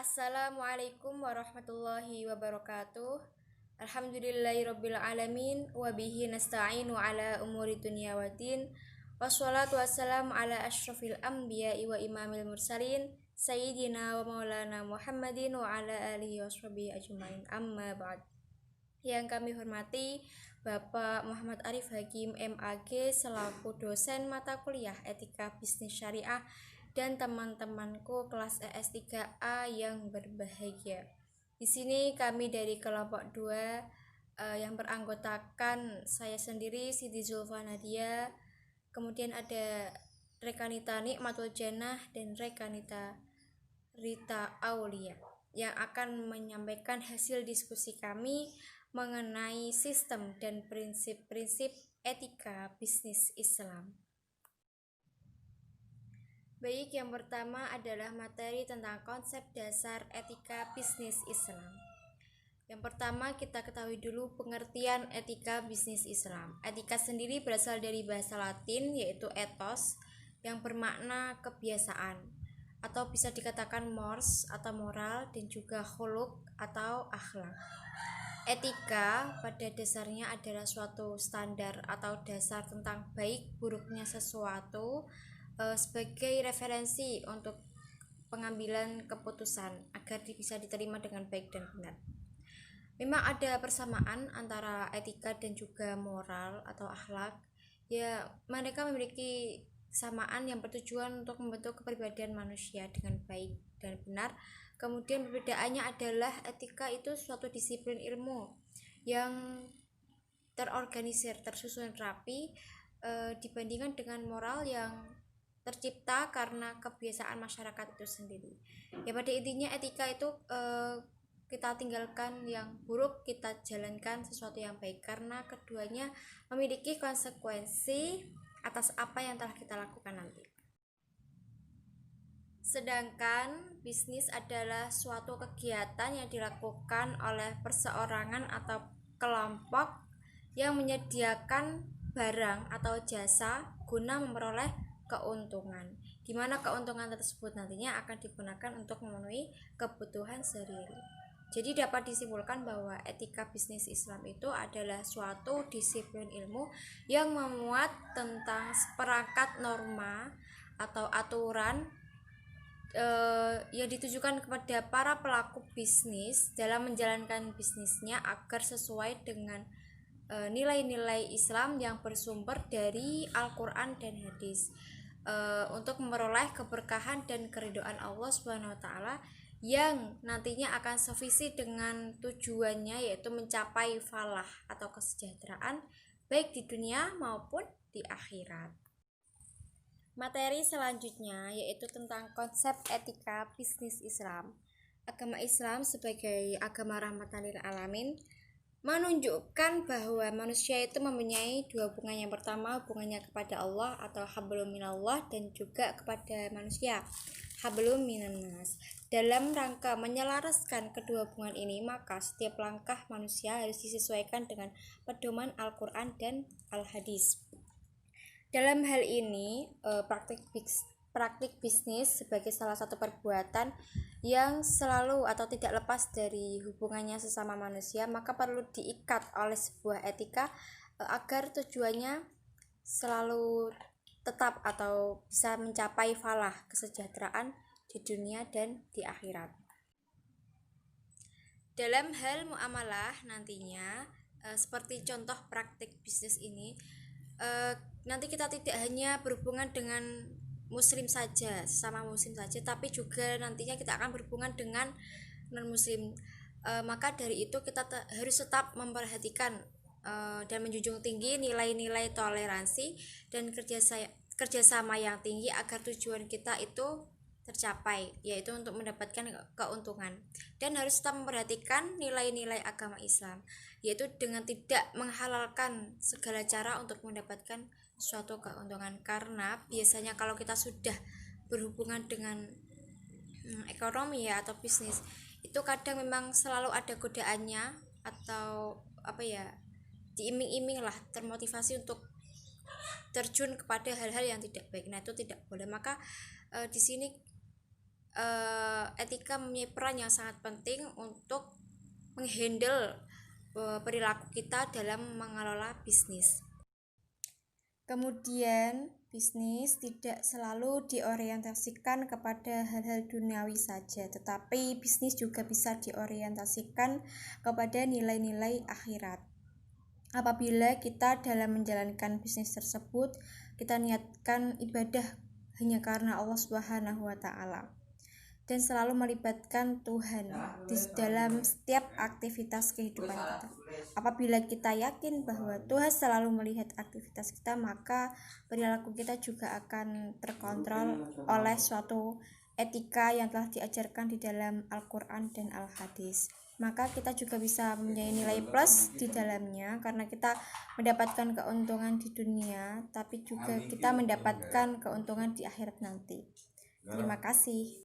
Assalamualaikum warahmatullahi wabarakatuh. Alhamdulillahirabbil alamin wa bihi nasta'inu ala umuri dunya waddin. Wassalatu wassalamu ala asyrafil anbiya'i wa imamil mursalin sayyidina wa maulana Muhammadin wa ala alihi washabihi ajmain. Amma ba'd. Yang kami hormati Bapak Muhammad Arif Hakim MAG selaku dosen mata kuliah Etika Bisnis Syariah dan teman-temanku kelas ES3A yang berbahagia. Di sini kami dari kelompok 2 yang beranggotakan saya sendiri Siti Zulfa Nadia, kemudian ada Rekanita Nikmatul Jannah dan Rekanita Rita Aulia yang akan menyampaikan hasil diskusi kami mengenai sistem dan prinsip-prinsip etika bisnis Islam. Baik, yang pertama adalah materi tentang konsep dasar etika bisnis Islam. Yang pertama kita ketahui dulu pengertian etika bisnis Islam. Etika sendiri berasal dari bahasa Latin yaitu ethos yang bermakna kebiasaan atau bisa dikatakan mores atau moral dan juga khuluq atau akhlak. Etika pada dasarnya adalah suatu standar atau dasar tentang baik buruknya sesuatu sebagai referensi untuk pengambilan keputusan agar bisa diterima dengan baik dan benar. Memang ada persamaan antara etika dan juga moral atau akhlak. Ya, mereka memiliki kesamaan yang bertujuan untuk membentuk kepribadian manusia dengan baik dan benar. Kemudian perbedaannya adalah etika itu suatu disiplin ilmu yang terorganisir, tersusun rapi dibandingkan dengan moral yang tercipta karena kebiasaan masyarakat itu sendiri. Ya, pada intinya etika itu kita tinggalkan yang buruk, kita jalankan sesuatu yang baik karena keduanya memiliki konsekuensi atas apa yang telah kita lakukan nanti. Sedangkan bisnis adalah suatu kegiatan yang dilakukan oleh perseorangan atau kelompok yang menyediakan barang atau jasa guna memperoleh keuntungan, di mana keuntungan tersebut nantinya akan digunakan untuk memenuhi kebutuhan sehari-hari. Jadi dapat disimpulkan bahwa etika bisnis Islam itu adalah suatu disiplin ilmu yang memuat tentang seperangkat norma atau aturan yang ditujukan kepada para pelaku bisnis dalam menjalankan bisnisnya agar sesuai dengan nilai-nilai Islam yang bersumber dari Al-Quran dan hadis, untuk memperoleh keberkahan dan keridhaan Allah SWT yang nantinya akan sevisi dengan tujuannya, yaitu mencapai falah atau kesejahteraan baik di dunia maupun di akhirat. Materi selanjutnya yaitu tentang konsep etika bisnis Islam. Agama Islam sebagai agama rahmatan lil alamin menunjukkan bahwa manusia itu mempunyai dua hubungan. Yang pertama hubungannya kepada Allah atau hablum minallah dan juga kepada manusia hablum minannas. Dalam rangka menyelaraskan kedua hubungan ini, maka setiap langkah manusia harus disesuaikan dengan pedoman Al-Quran dan Al-Hadis. Dalam hal ini praktik bisnis sebagai salah satu perbuatan yang selalu atau tidak lepas dari hubungannya sesama manusia, maka perlu diikat oleh sebuah etika agar tujuannya selalu tetap atau bisa mencapai falah, kesejahteraan di dunia dan di akhirat. Dalam hal muamalah nantinya seperti contoh praktik bisnis ini, nanti kita tidak hanya berhubungan dengan muslim saja, sesama muslim saja, tapi juga nantinya kita akan berhubungan dengan non muslim. Maka dari itu kita harus tetap memperhatikan dan menjunjung tinggi nilai-nilai toleransi dan kerjasama yang tinggi agar tujuan kita itu tercapai, yaitu untuk mendapatkan keuntungan. Dan harus tetap memperhatikan nilai-nilai agama Islam, yaitu dengan tidak menghalalkan segala cara untuk mendapatkan suatu keuntungan. Karena biasanya kalau kita sudah berhubungan dengan ekonomi ya atau bisnis, itu kadang memang selalu ada godaannya atau diiming-iming lah, termotivasi untuk terjun kepada hal-hal yang tidak baik. Nah, itu tidak boleh. Maka di sini etika mempunyai peran yang sangat penting untuk menghandle perilaku kita dalam mengelola bisnis. Kemudian, bisnis tidak selalu diorientasikan kepada hal-hal duniawi saja, tetapi bisnis juga bisa diorientasikan kepada nilai-nilai akhirat. Apabila kita dalam menjalankan bisnis tersebut, kita niatkan ibadah hanya karena Allah Subhanahu wa Ta'ala, dan selalu melibatkan Tuhan di dalam setiap aktivitas kehidupan kita. Apabila kita yakin bahwa Tuhan selalu melihat aktivitas kita, maka perilaku kita juga akan terkontrol oleh suatu etika yang telah diajarkan di dalam Al-Quran dan Al-Hadis. Maka kita juga bisa mempunyai nilai plus di dalamnya, karena kita mendapatkan keuntungan di dunia, tapi juga kita mendapatkan keuntungan di akhirat nanti. Terima kasih.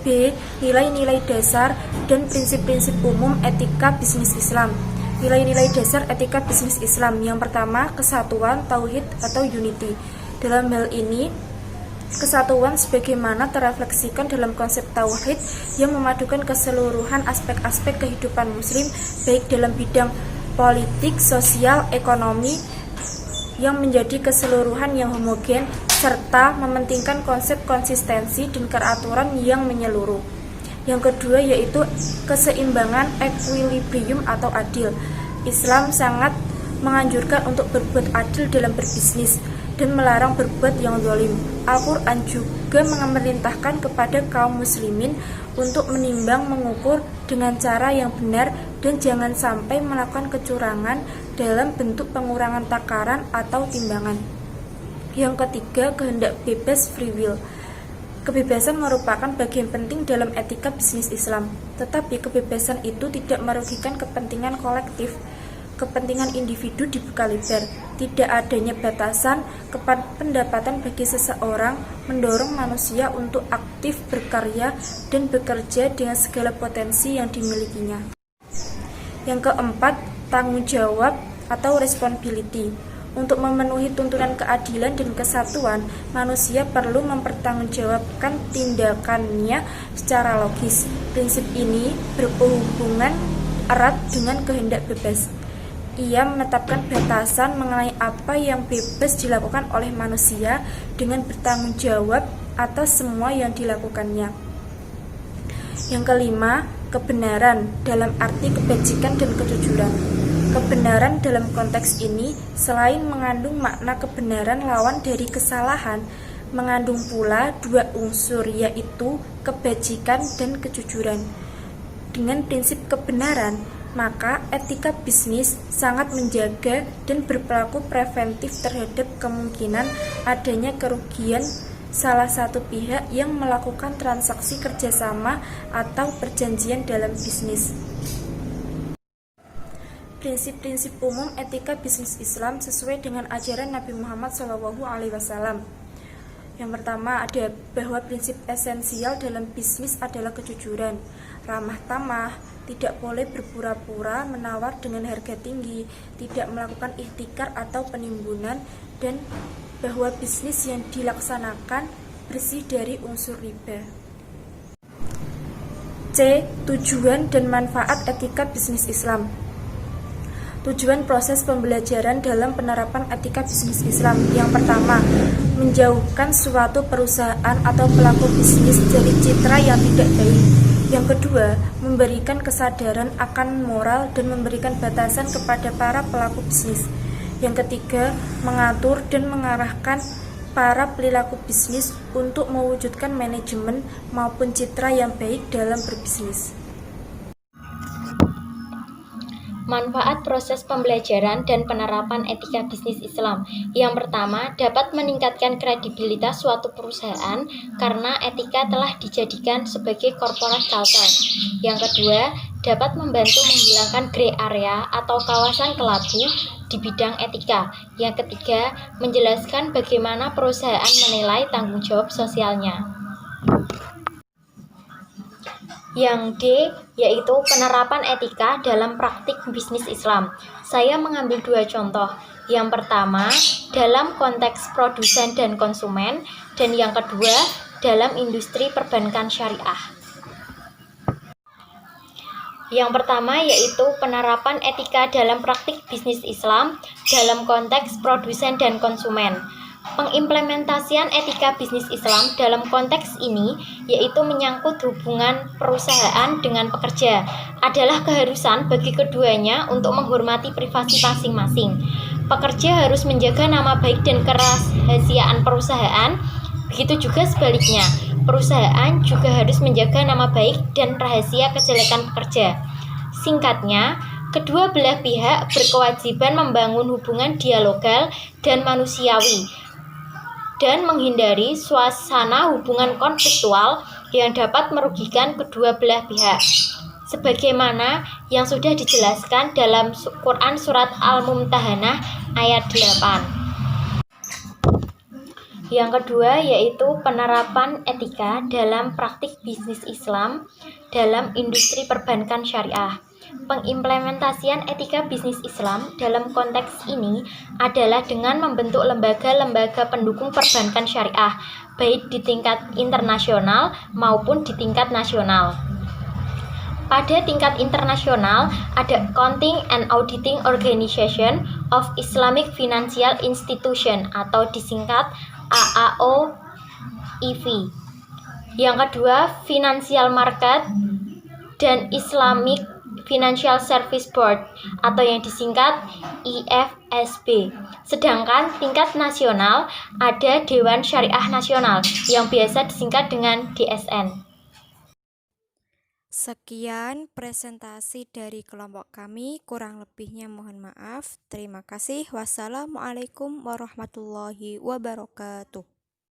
B. Nilai-nilai dasar dan prinsip-prinsip umum etika bisnis Islam. Nilai-nilai dasar etika bisnis Islam. Yang pertama, kesatuan, tauhid atau unity. Dalam hal ini, kesatuan sebagaimana terrefleksikan dalam konsep tauhid yang memadukan keseluruhan aspek-aspek kehidupan muslim, baik dalam bidang politik, sosial, ekonomi, yang menjadi keseluruhan yang homogen, serta mementingkan konsep konsistensi dan keteraturan yang menyeluruh. Yang kedua yaitu keseimbangan, equilibrium atau adil. Islam sangat menganjurkan untuk berbuat adil dalam berbisnis dan melarang berbuat yang zalim. Al-Quran juga memerintahkan kepada kaum muslimin untuk menimbang, mengukur dengan cara yang benar, dan jangan sampai melakukan kecurangan dalam bentuk pengurangan takaran atau timbangan. Yang ketiga, kehendak bebas, free will. Kebebasan merupakan bagian penting dalam etika bisnis Islam, tetapi kebebasan itu tidak merugikan kepentingan kolektif. Kepentingan individu dibuka lebar. Tidak adanya batasan pendapatan bagi seseorang mendorong manusia untuk aktif berkarya dan bekerja dengan segala potensi yang dimilikinya. Yang keempat, tanggung jawab atau responsibility. Untuk memenuhi tuntunan keadilan dan kesatuan, manusia perlu mempertanggungjawabkan tindakannya secara logis. Prinsip ini berhubungan erat dengan kehendak bebas. Ia menetapkan batasan mengenai apa yang bebas dilakukan oleh manusia dengan bertanggung jawab atas semua yang dilakukannya. Yang kelima, kebenaran dalam arti kebajikan dan kejujuran. Kebenaran dalam konteks ini selain mengandung makna kebenaran lawan dari kesalahan, mengandung pula dua unsur, yaitu kebajikan dan kejujuran. Dengan prinsip kebenaran, maka etika bisnis sangat menjaga dan berperilaku preventif terhadap kemungkinan adanya kerugian salah satu pihak yang melakukan transaksi kerjasama atau perjanjian dalam bisnis. Prinsip-prinsip umum etika bisnis Islam sesuai dengan ajaran Nabi Muhammad SAW. Yang pertama ada bahwa prinsip esensial dalam bisnis adalah kejujuran, ramah tamah, tidak boleh berpura-pura menawar dengan harga tinggi, tidak melakukan ihtikar atau penimbunan, dan bahwa bisnis yang dilaksanakan bersih dari unsur riba. C. Tujuan dan manfaat etika bisnis Islam. Tujuan proses pembelajaran dalam penerapan etika bisnis Islam. Yang pertama, menjauhkan suatu perusahaan atau pelaku bisnis dari citra yang tidak baik. Yang kedua, memberikan kesadaran akan moral dan memberikan batasan kepada para pelaku bisnis. Yang ketiga, mengatur dan mengarahkan para pelaku bisnis untuk mewujudkan manajemen maupun citra yang baik dalam berbisnis. Manfaat proses pembelajaran dan penerapan etika bisnis Islam. Yang pertama, dapat meningkatkan kredibilitas suatu perusahaan karena etika telah dijadikan sebagai corporate culture. Yang kedua, dapat membantu menghilangkan gray area atau kawasan kelabu di bidang etika. Yang ketiga, menjelaskan bagaimana perusahaan menilai tanggung jawab sosialnya. Yang D, yaitu penerapan etika dalam praktik bisnis Islam. Saya mengambil dua contoh. Yang pertama, dalam konteks produsen dan konsumen, dan yang kedua, dalam industri perbankan syariah. Yang pertama yaitu penerapan etika dalam praktik bisnis Islam dalam konteks produsen dan konsumen. Pengimplementasian etika bisnis Islam dalam konteks ini yaitu menyangkut hubungan perusahaan dengan pekerja adalah keharusan bagi keduanya untuk menghormati privasi masing-masing. Pekerja harus menjaga nama baik dan kerahasiaan perusahaan, begitu juga sebaliknya. Perusahaan juga harus menjaga nama baik dan rahasia kejelekan pekerja. Singkatnya, kedua belah pihak berkewajiban membangun hubungan dialogal dan manusiawi dan menghindari suasana hubungan konfliktual yang dapat merugikan kedua belah pihak. Sebagaimana yang sudah dijelaskan dalam Quran Surat Al-Mumtahanah ayat 8. Yang kedua yaitu penerapan etika dalam praktik bisnis Islam dalam industri perbankan syariah. Pengimplementasian etika bisnis Islam dalam konteks ini adalah dengan membentuk lembaga-lembaga pendukung perbankan syariah, baik di tingkat internasional maupun di tingkat nasional. Pada tingkat internasional, ada Accounting and Auditing Organization of Islamic Financial Institution atau disingkat AAOIF. Yang kedua, Financial Market dan Islamic Financial Service Board atau yang disingkat IFSB. Sedangkan tingkat nasional ada Dewan Syariah Nasional yang biasa disingkat dengan DSN. Sekian presentasi dari kelompok kami, kurang lebihnya mohon maaf. Terima kasih. Wassalamualaikum warahmatullahi wabarakatuh.